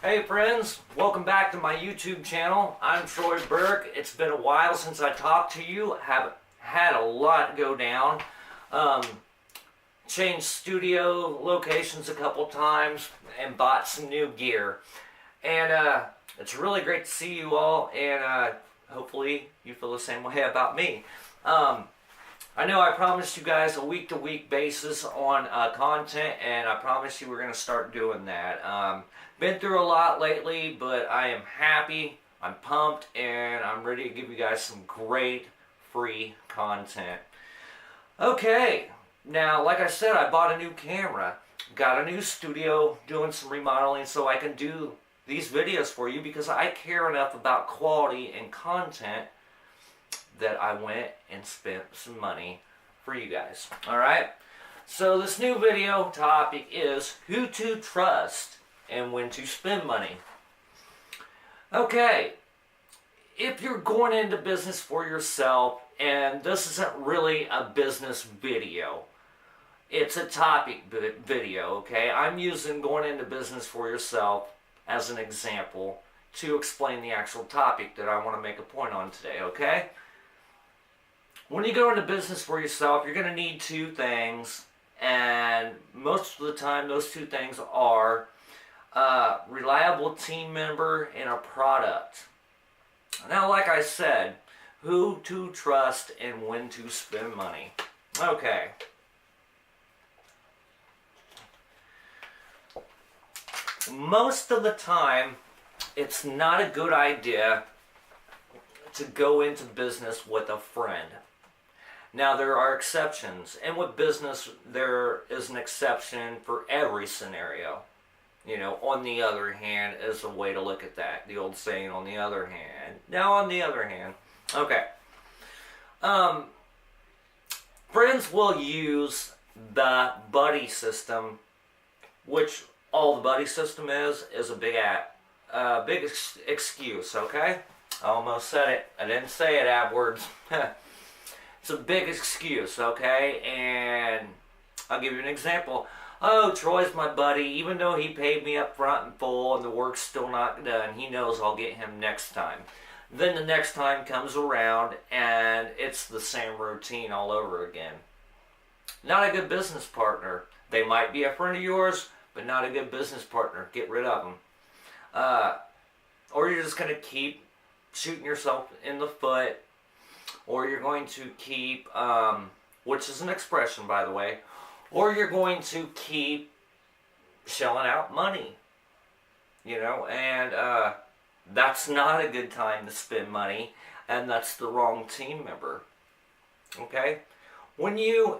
Hey friends, welcome back to my YouTube channel. I'm Troy Burke. It's been a while since I talked to you. Have had a lot go down. Changed studio locations a couple times and bought some new gear. And it's really great to see you all, and hopefully you feel the same way about me. I know I promised you guys a week-to-week basis on content, and I promised you we're going to start doing that. Been through a lot lately, but I am happy, I'm pumped, and I'm ready to give you guys some great free content. Okay, now like I said, I bought a new camera, got a new studio, doing some remodeling so I can do these videos for you because I care enough about quality and content that I went and spent some money for you guys. Alright, so this new video topic is who to trust and when to spend money. Okay, if you're going into business for yourself, and this isn't really a business video, it's a topic video, okay? I'm using going into business for yourself as an example to explain the actual topic that I want to make a point on today, okay? When you go into business for yourself, you're going to need two things, and most of the time those two things are a reliable team member and a product. Now, like I said, who to trust and when to spend money. Okay. Most of the time, it's not a good idea to go into business with a friend. Now, there are exceptions, and with business, there is an exception for every scenario. You know, on the other hand is a way to look at that. The old saying, on the other hand. Now, on the other hand, okay. Friends will use the buddy system, which all the buddy system is a big excuse, okay? I almost said it. I didn't say it, AdWords. It's a big excuse, okay? And I'll give you an example. Oh, Troy's my buddy. Even though he paid me up front and full and the work's still not done, he knows I'll get him next time. Then the next time comes around and it's the same routine all over again. Not a good business partner. They might be a friend of yours, but not a good business partner. Get rid of them. Or you're just going to keep shooting yourself in the foot, or you're going to keep, which is an expression, by the way, or you're going to keep shelling out money, you know, and that's not a good time to spend money, and that's the wrong team member, okay? When you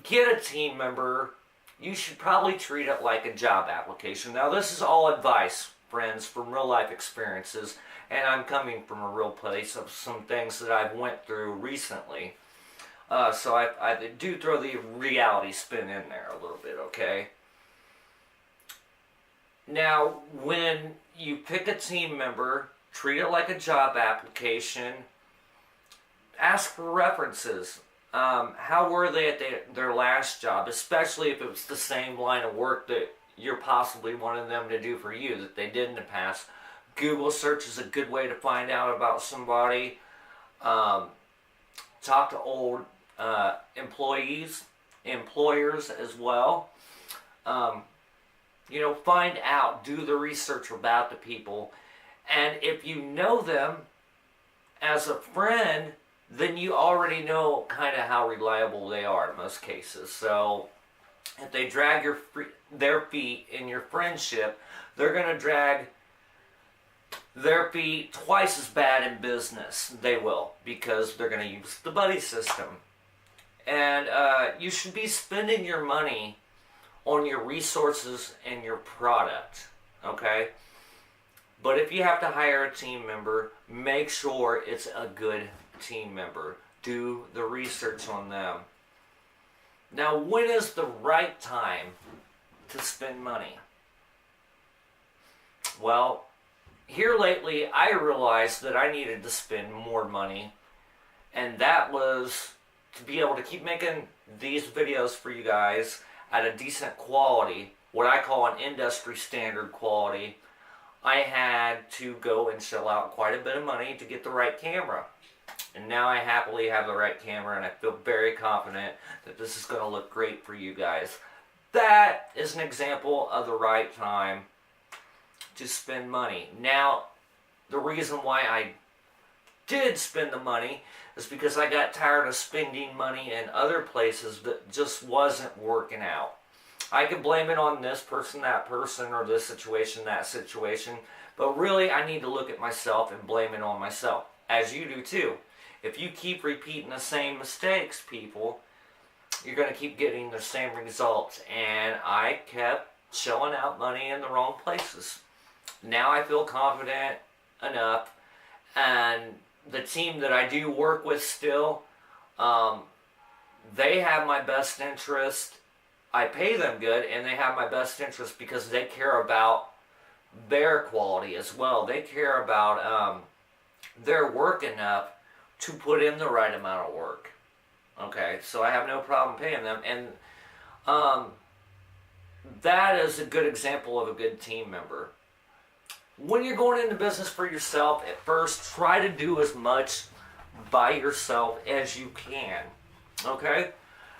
get a team member, you should probably treat it like a job application. Now, this is all advice, friends, from real life experiences, and I'm coming from a real place of some things that I've went through recently. So I do throw the reality spin in there a little bit, okay? Now, when you pick a team member, treat it like a job application. Ask for references. How were they at their last job, especially if it was the same line of work that you're possibly wanting them to do for you that they did in the past. Google search is a good way to find out about somebody. Talk to old employers as well. You know, find out, do the research about the people, and if you know them as a friend, then you already know kind of how reliable they are in most cases. So if they drag their feet in your friendship, they're going to drag their feet twice as bad in business. They will, because they're going to use the buddy system. And you should be spending your money on your resources and your product, okay? But if you have to hire a team member, make sure it's a good team member. Do the research on them. Now, when is the right time to spend money? Well, here lately, I realized that I needed to spend more money, and that was to be able to keep making these videos for you guys at a decent quality, what I call an industry standard quality, I had to go and shell out quite a bit of money to get the right camera. And now I happily have the right camera, and I feel very confident that this is going to look great for you guys. That is an example of the right time to spend money. Now, the reason why I did spend the money is because I got tired of spending money in other places that just wasn't working out. I could blame it on this person, that person, or this situation, that situation, but really I need to look at myself and blame it on myself, as you do too. If you keep repeating the same mistakes, people, you're going to keep getting the same results. And I kept shelling out money in the wrong places. Now I feel confident enough, and the team that I do work with still, they have my best interest. I pay them good, and they have my best interest because they care about their quality as well. They care about their work enough to put in the right amount of work. Okay, so I have no problem paying them, and that is a good example of a good team member. When you're going into business for yourself, at first, try to do as much by yourself as you can. Okay?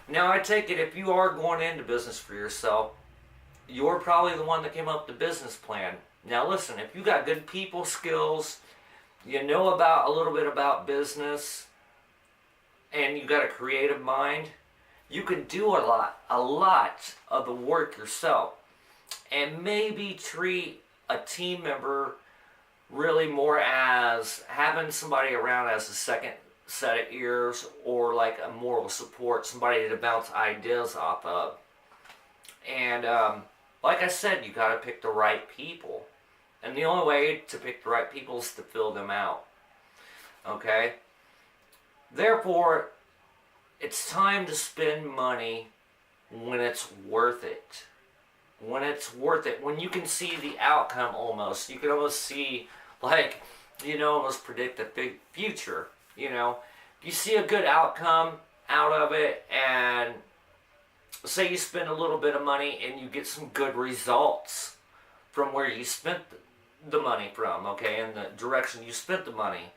Now, I take it if you are going into business for yourself, you're probably the one that came up with the business plan. Now, listen, if you got good people skills, you know about a little bit about business, and you got a creative mind, you can do a lot of the work yourself, and maybe treat a team member really more as having somebody around as a second set of ears, or like a moral support, somebody to bounce ideas off of. And like I said, you got to pick the right people. And the only way to pick the right people is to fill them out. Okay? Therefore, it's time to spend money when it's worth it. When it's worth it. When you can see the outcome almost. You can almost see, like, almost predict the big future. You see a good outcome out of it, and say you spend a little bit of money and you get some good results from where you spent the money from, okay, and the direction you spent the money.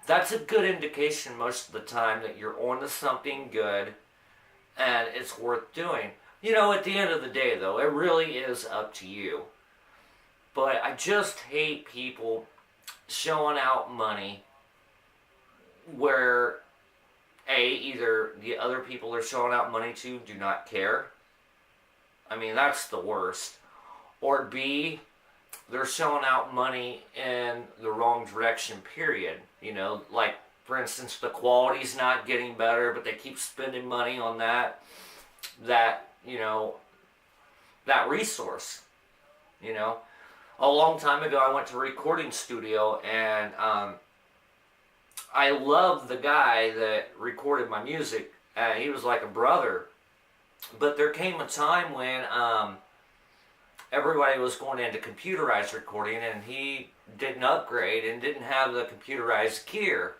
That's a good indication most of the time that you're onto something good and it's worth doing. At the end of the day, though, it really is up to you. But I just hate people showing out money where either the other people they're showing out money to do not care. I mean, that's the worst. Or B, they're showing out money in the wrong direction, period. Like, for instance, the quality's not getting better, but they keep spending money on that resource. A long time ago, I went to a recording studio, and I loved the guy that recorded my music. He was like a brother. But there came a time when everybody was going into computerized recording, and he didn't upgrade and didn't have the computerized gear.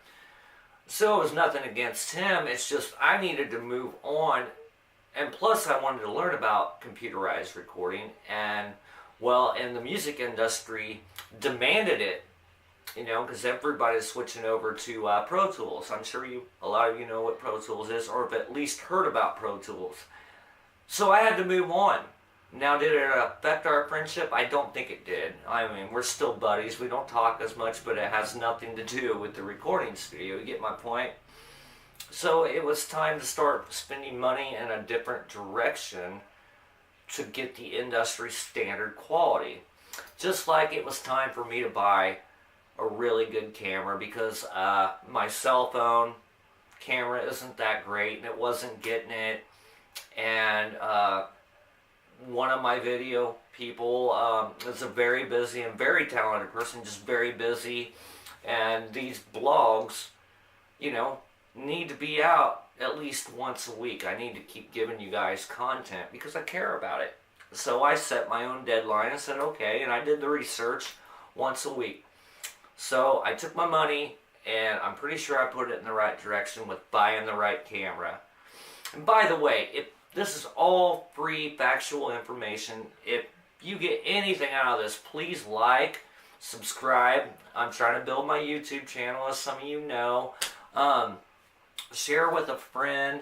So it was nothing against him. It's just I needed to move on. And plus, I wanted to learn about computerized recording. And, well, in the music industry, demanded it. Because everybody's switching over to Pro Tools. I'm sure a lot of you know what Pro Tools is, or have at least heard about Pro Tools. So I had to move on. Now, did it affect our friendship? I don't think it did. I mean, we're still buddies. We don't talk as much, but it has nothing to do with the recording studio. You get my point? So it was time to start spending money in a different direction to get the industry standard quality. Just like it was time for me to buy a really good camera, because my cell phone camera isn't that great and it wasn't getting it. And one of my video people is a very busy and very talented person, just very busy. And these blogs, need to be out at least once a week. I need to keep giving you guys content because I care about it. So I set my own deadline and said, okay, and I did the research once a week. So I took my money, and I'm pretty sure I put it in the right direction with buying the right camera. And by the way, this is all free factual information. If you get anything out of this, please like Subscribe. I'm trying to build my YouTube channel, as some of you know. Share with a friend.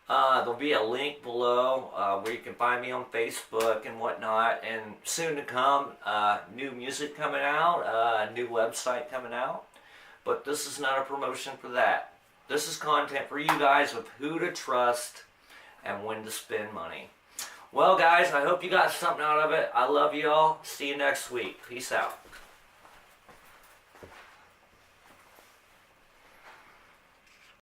There'll be a link below where you can find me on Facebook and whatnot. And soon to come, new music coming out, new website coming out. But this is not a promotion for that. This is content for you guys of who to trust and when to spend money. Well, guys, I hope you got something out of it. I love y'all. See you next week. Peace out.